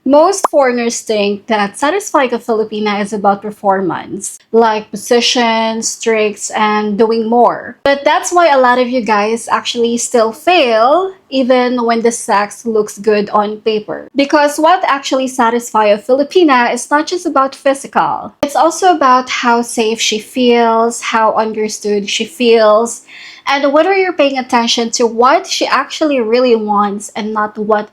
Most foreigners think that satisfying a Filipina is about performance, like positions, tricks, and doing more. But that's why a lot of you guys actually still fail even when the sex looks good on paper. Because what actually satisfies a Filipina is not just about physical. It's also about how safe she feels, how understood she feels, and whether you're paying attention to what she actually really wants and not what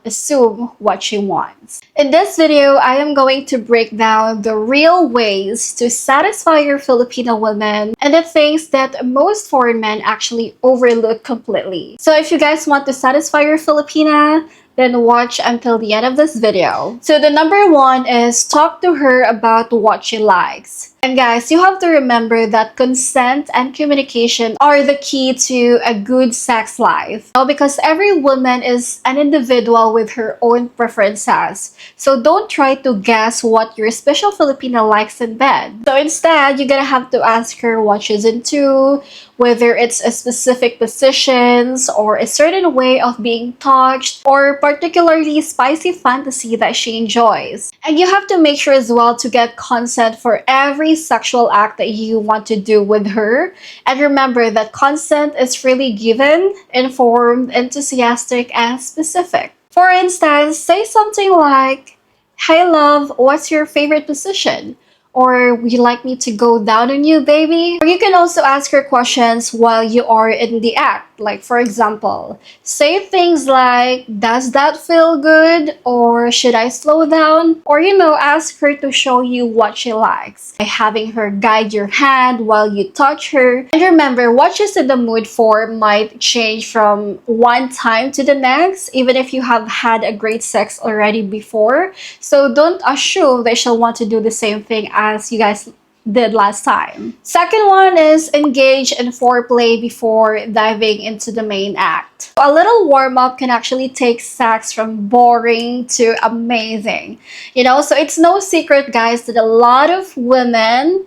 she wants. In this video, I am going to break down the real ways to satisfy your Filipino women and the things that most foreign men actually overlook completely. So if you guys want to satisfy your Filipina, then watch until the end of this video. So the number one is talk to her about what she likes. And guys, you have to remember that consent and communication are the key to a good sex life. Because every woman is an individual with her own preferences. So don't try to guess what your special Filipina likes in bed. So instead, you're gonna have to ask her what she's into, whether it's a specific positions or a certain way of being touched or particularly spicy fantasy that she enjoys. And you have to make sure as well to get consent for every sexual act that you want to do with her. And remember that consent is really given, informed, enthusiastic, and specific. For instance, say something like, "Hey love, what's your favorite position?" Or, "Would you like me to go down on you, baby?" Or you can also ask her questions while you are in the act. Like, for example, say things like, "Does that feel good?" Or, "Should I slow down?" Or, ask her to show you what she likes by having her guide your hand while you touch her. And remember, what she's in the mood for might change from one time to the next, even if you have had a great sex already before. So don't assume that she'll want to do the same thing as you guys did last time. Second one is engage in foreplay before diving into the main act. A little warm-up can actually take sex from boring to amazing. So it's no secret, guys, that a lot of women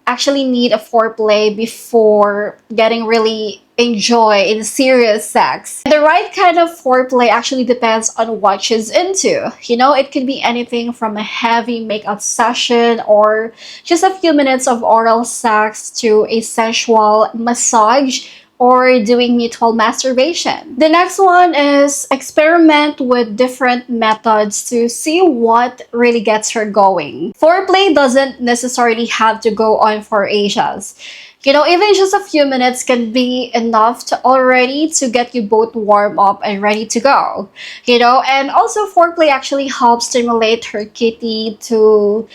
actually need a foreplay before getting really enjoy in serious sex. The right kind of foreplay actually depends on what she's into. It could be anything from a heavy makeup session or just a few minutes of oral sex to a sensual massage or doing mutual masturbation. The next one is experiment with different methods to see what really gets her going. Foreplay doesn't necessarily have to go on for ages. Even just a few minutes can be enough to get you both warm up and ready to go. And also foreplay actually helps stimulate her kitty to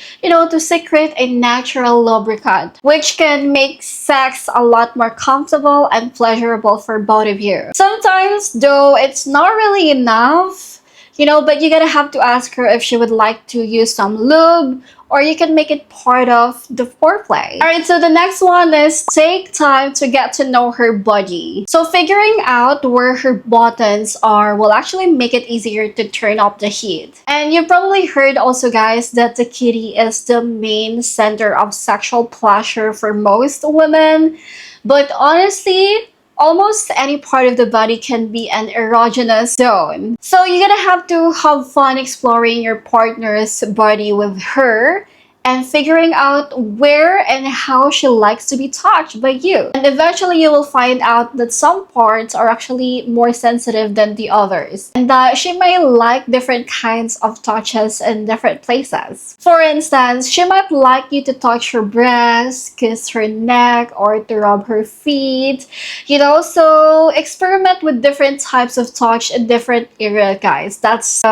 secrete a natural lubricant, which can make sex a lot more comfortable and pleasurable for both of you. Sometimes, though, it's not really enough, but you're gonna have to ask her if she would like to use some lube, or you can make it part of the foreplay. Alright, so the next one is take time to get to know her body. So figuring out where her buttons are will actually make it easier to turn up the heat. And you've probably heard also, guys, that the kitty is the main center of sexual pleasure for most women. But honestly, almost any part of the body can be an erogenous zone. So you're gonna have to have fun exploring your partner's body with her and figuring out where and how she likes to be touched by you. And eventually you will find out that some parts are actually more sensitive than the others, and that she may like different kinds of touches in different places. For instance, she might like you to touch her breast, kiss her neck, or to rub her feet. So experiment with different types of touch in different areas, guys. That's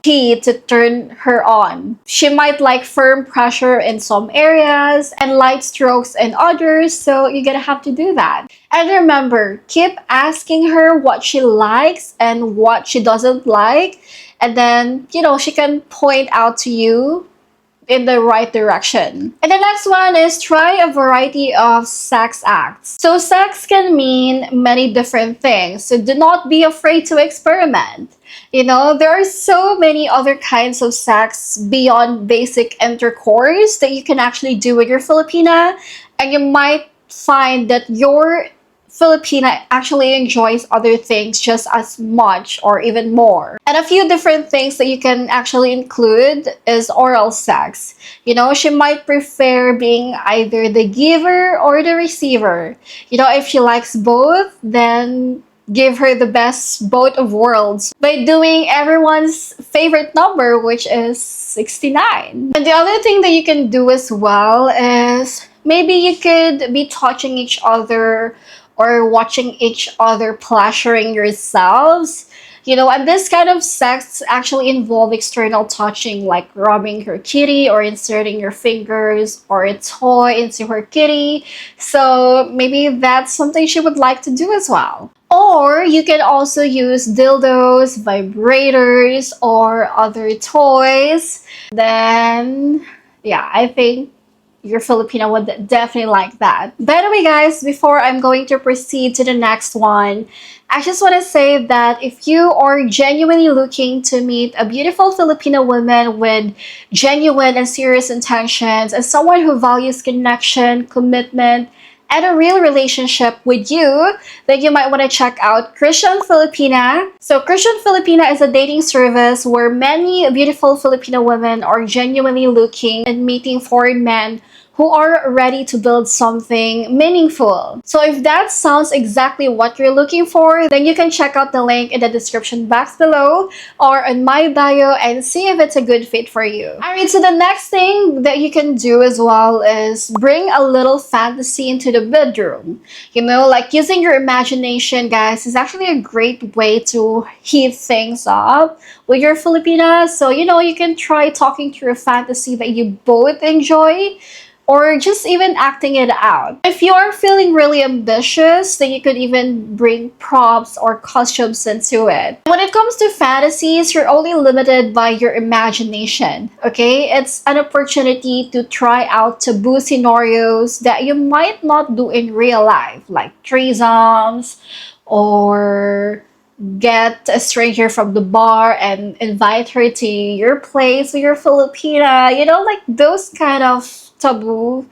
key to turn her on. She might like firm pressure in some areas and light strokes in others, so you're gonna have to do that. And remember, keep asking her what she likes and what she doesn't like, and then she can point out to you in the right direction. And the next one is try a variety of sex acts. So sex can mean many different things, so do not be afraid to experiment. There are so many other kinds of sex beyond basic intercourse that you can actually do with your Filipina, and you might find that your Filipina actually enjoys other things just as much or even more. And a few different things that you can actually include is oral sex. You know, she might prefer being either the giver or the receiver. You know, if she likes both, then give her the best both of worlds by doing everyone's favorite number, which is 69. And the other thing that you can do as well is maybe you could be touching each other or watching each other pleasuring yourselves. You know, and this kind of sex actually involve external touching, like rubbing her kitty or inserting your fingers or a toy into her kitty. So maybe that's something she would like to do as well. Or you can also use dildos, vibrators, or other toys. Then, yeah, I think your Filipino would definitely like that. By the way, guys, before I'm going to proceed to the next one, I just want to say that if you are genuinely looking to meet a beautiful Filipino woman with genuine and serious intentions, and someone who values connection, commitment, and a real relationship with you, then you might want to check out Christian Filipina. So Christian Filipina is a dating service where many beautiful Filipino women are genuinely looking and meeting foreign men who are ready to build something meaningful. So if that sounds exactly what you're looking for, then you can check out the link in the description box below or on my bio and see if it's a good fit for you. Alright, so the next thing that you can do as well is bring a little fantasy into the bedroom. You know, like using your imagination, guys, is actually a great way to heat things up with your Filipinas. So, you know, you can try talking through a fantasy that you both enjoy, or just even acting it out. If you are feeling really ambitious, then you could even bring props or costumes into it. When it comes to fantasies, you're only limited by your imagination, okay? It's an opportunity to try out taboo scenarios that you might not do in real life, like threesomes, or get a stranger from the bar and invite her to your place with your Filipina, you know, like those kind of taboo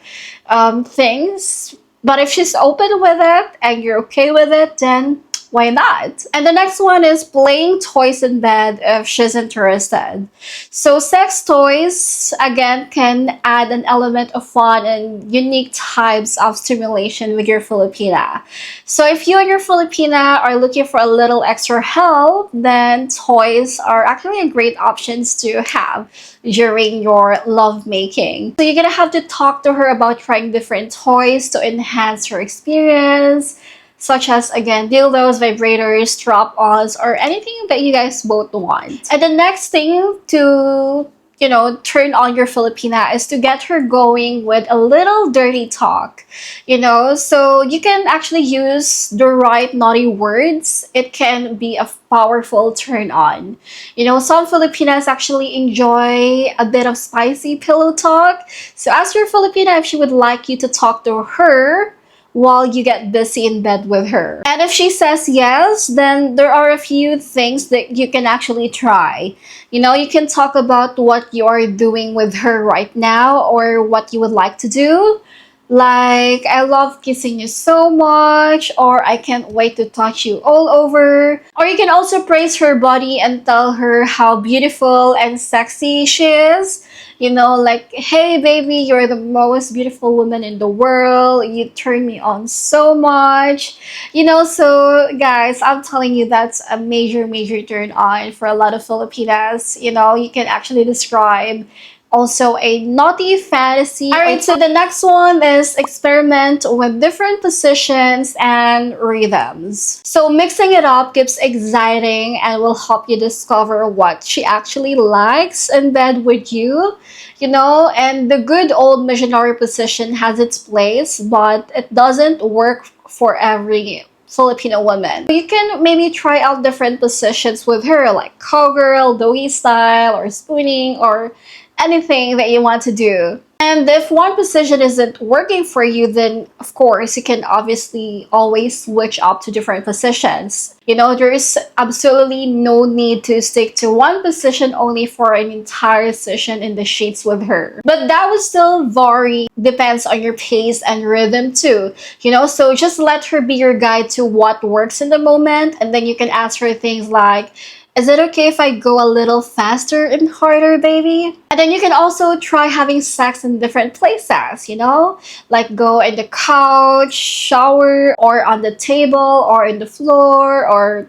things. But if she's open with it and you're okay with it, then why not? And the next one is playing toys in bed if she's interested. So sex toys, again, can add an element of fun and unique types of stimulation with your Filipina. So if you and your Filipina are looking for a little extra help, then toys are actually a great options to have during your lovemaking. So you're gonna have to talk to her about trying different toys to enhance her experience, such as, again, dildos, vibrators, strap-ons, or anything that you guys both want. And the next thing to, you know, turn on your Filipina is to get her going with a little dirty talk, you know. So you can actually use the right naughty words. It can be a powerful turn on. You know, some Filipinas actually enjoy a bit of spicy pillow talk. So ask your Filipina if she would like you to talk to her while you get busy in bed with her. And if she says yes, then there are a few things that you can actually try. You know, you can talk about what you are doing with her right now or what you would like to do. Like, I love kissing you so much, or I can't wait to touch you all over. Or you can also praise her body and tell her how beautiful and sexy she is. You know, like, hey baby, you're the most beautiful woman in the world. You turn me on so much. You know, so guys, I'm telling you, that's a major, major turn on for a lot of Filipinas. You know, you can actually describe also a naughty fantasy. Alright, so the next one is experiment with different positions and rhythms. So mixing it up keeps exciting and will help you discover what she actually likes in bed with you. You know, and the good old missionary position has its place, but it doesn't work for every Filipino woman. You can maybe try out different positions with her, like cowgirl, doggy style, or spooning, or anything that you want to do. And if one position isn't working for you, then of course you can obviously always switch up to different positions. You know, there is absolutely no need to stick to one position only for an entire session in the sheets with her. But that would still vary, depends on your pace and rhythm too. You know, so just let her be your guide to what works in the moment, and then you can ask her things like, is it okay if I go a little faster and harder, baby? And then you can also try having sex in different places, you know? Like go in the couch, shower, or on the table, or in the floor, or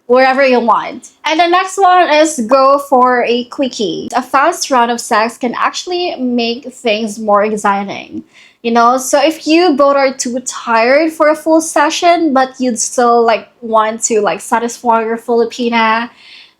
wherever you want. And the next one is go for a quickie. A fast round of sex can actually make things more exciting. You know, so if you both are too tired for a full session, but you'd still like want to like satisfy your Filipina,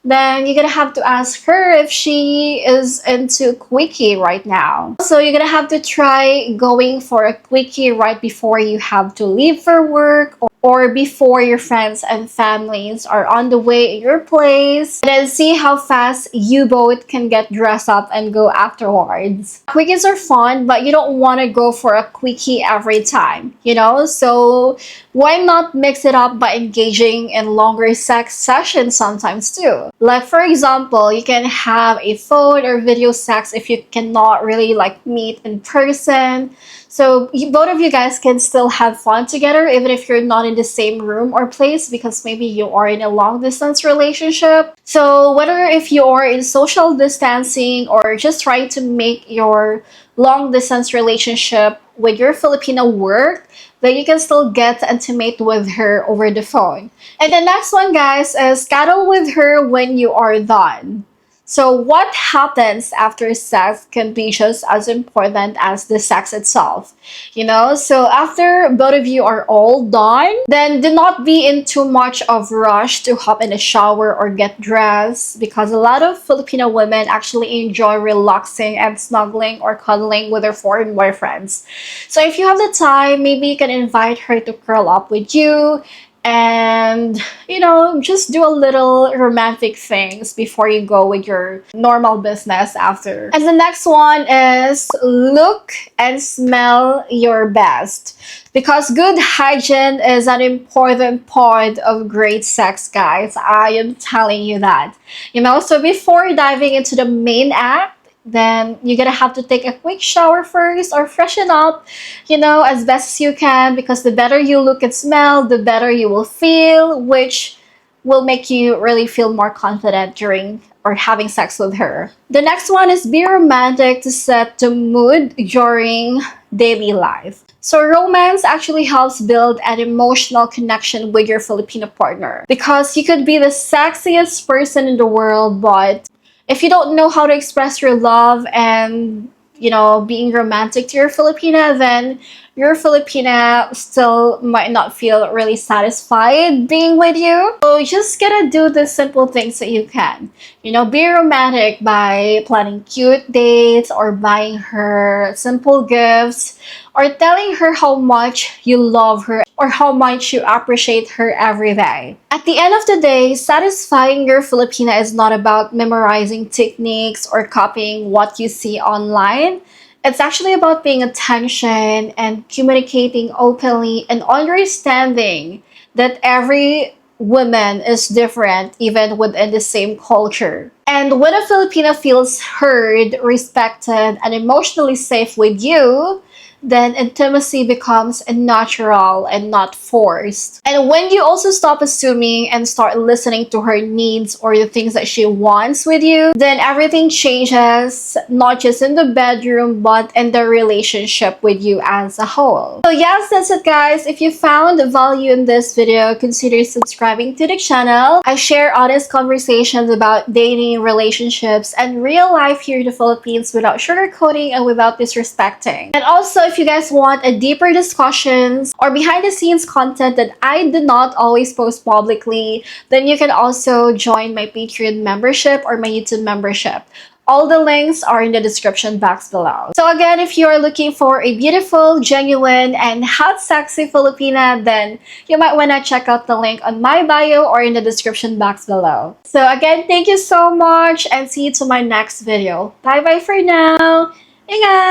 then you're gonna have to ask her if she is into quickie right now. So you're gonna have to try going for a quickie right before you have to leave for work, or before your friends and families are on the way in your place, and then see how fast you both can get dressed up and go afterwards. Quickies are fun, but you don't want to go for a quickie every time, you know? So why not mix it up by engaging in longer sex sessions sometimes too? Like for example, you can have a phone or video sex if you cannot really like meet in person. So both of you guys can still have fun together even if you're not in the same room or place, because maybe you are in a long distance relationship. So whether if you are in social distancing or just trying to make your long distance relationship with your Filipino work, then you can still get intimate with her over the phone. And the next one, guys, is cuddle with her when you are done. So what happens after sex can be just as important as the sex itself, you know? So after both of you are all done, then do not be in too much of rush to hop in a shower or get dressed, because a lot of Filipino women actually enjoy relaxing and snuggling or cuddling with their foreign boyfriends. So if you have the time, maybe you can invite her to curl up with you, and you know, just do a little romantic things before you go with your normal business after. And the next one is look and smell your best, because good hygiene is an important part of great sex, guys. I am telling you that, you know. So before diving into the main act, then you're gonna have to take a quick shower first or freshen up, you know, as best as you can, because the better you look and smell, the better you will feel, which will make you really feel more confident during or having sex with her. The next one is be romantic to set the mood during daily life. So romance actually helps build an emotional connection with your Filipino partner, because you could be the sexiest person in the world, but if you don't know how to express your love and, you know, being romantic to your Filipina, then your Filipina still might not feel really satisfied being with you. So you just gotta do the simple things that you can. You know, be romantic by planning cute dates or buying her simple gifts or telling her how much you love her or how much you appreciate her every day. At the end of the day, satisfying your Filipina is not about memorizing techniques or copying what you see online. It's actually about paying attention and communicating openly and understanding that every woman is different even within the same culture. And when a Filipino feels heard, respected, and emotionally safe with you, then intimacy becomes natural and not forced. And when you also stop assuming and start listening to her needs or the things that she wants with you, then everything changes, not just in the bedroom, but in the relationship with you as a whole. So yes, that's it, guys. If you found value in this video, consider subscribing to the channel. I share honest conversations about dating, relationships, and real life here in the Philippines without sugarcoating and without disrespecting. And also, if you guys want a deeper discussions or behind the scenes content that I do not always post publicly, then you can also join my Patreon membership or my YouTube membership. All the links are in the description box below. So again, if you're looking for a beautiful, genuine, and hot, sexy Filipina, then you might want to check out the link on my bio or in the description box below. So again, thank you so much and see you to my next video. Bye-bye for now. Ingat!